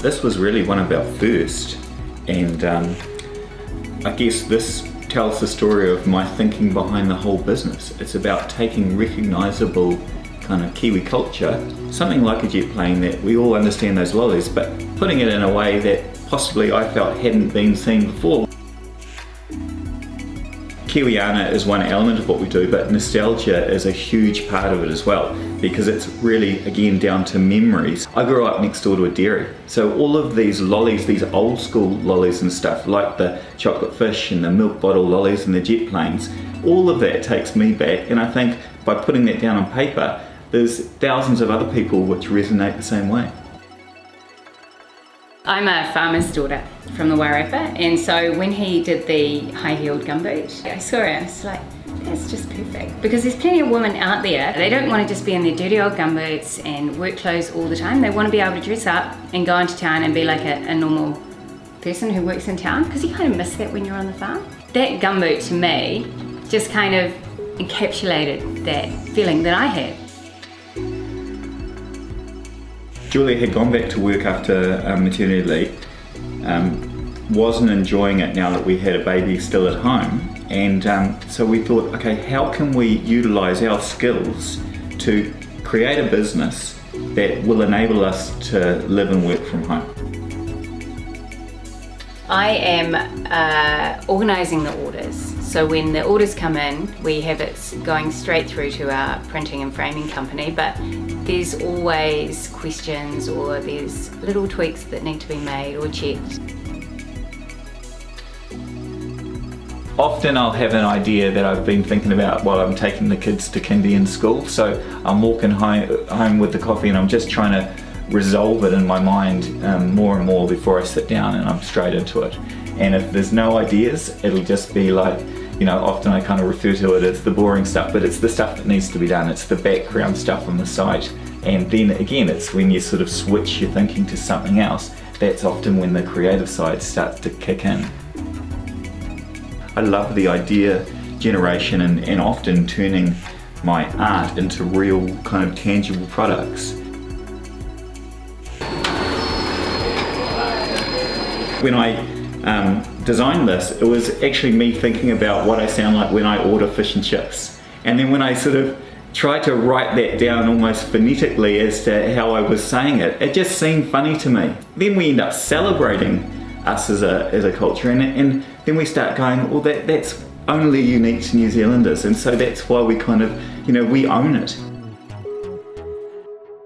This was really one of our first, and I guess this tells the story of my thinking behind the whole business. It's about taking recognisable kind of Kiwi culture, something like a jet plane that we all understand those lollies, but putting it in a way that possibly I felt hadn't been seen before. Kiwiana is one element of what we do, but nostalgia is a huge part of it as well, because it's really, again, down to memories. I grew up next door to a dairy, so all of these lollies, these old school lollies and stuff, like the chocolate fish and the milk bottle lollies and the jet planes, all of that takes me back, and I think by putting that down on paper, there's thousands of other people which resonate the same way. I'm a farmer's daughter from the Wairarapa, and so when he did the high-heeled gumboot, I saw it and I was like, that's just perfect. Because there's plenty of women out there, they don't want to just be in their dirty old gumboots and work clothes all the time. They want to be able to dress up and go into town and be like a normal person who works in town, because you kind of miss that when you're on the farm. That gumboot to me just kind of encapsulated that feeling that I had. Julia had gone back to work after maternity leave, wasn't enjoying it now that we had a baby still at home, and so we thought, okay, how can we utilise our skills to create a business that will enable us to live and work from home? I am organising the orders. So when the orders come in, we have it going straight through to our printing and framing company, but there's always questions or there's little tweaks that need to be made or checked. Often I'll have an idea that I've been thinking about while I'm taking the kids to kindy in school, so I'm walking home with the coffee and I'm just trying to resolve it in my mind more and more before I sit down and I'm straight into it. And if there's no ideas, it'll just be like, you know, often I kind of refer to it as the boring stuff, but it's the stuff that needs to be done. It's the background stuff on the site. And then again, it's when you sort of switch your thinking to something else, that's often when the creative side starts to kick in. I love the idea generation and often turning my art into real kind of tangible products. When I designed this, it was actually me thinking about what I sound like when I order fish and chips. And then when I sort of tried to write that down almost phonetically as to how I was saying it, it just seemed funny to me. Then we end up celebrating us as a culture, and then we start going, well, that's only unique to New Zealanders, and so that's why we kind of, you know, we own it.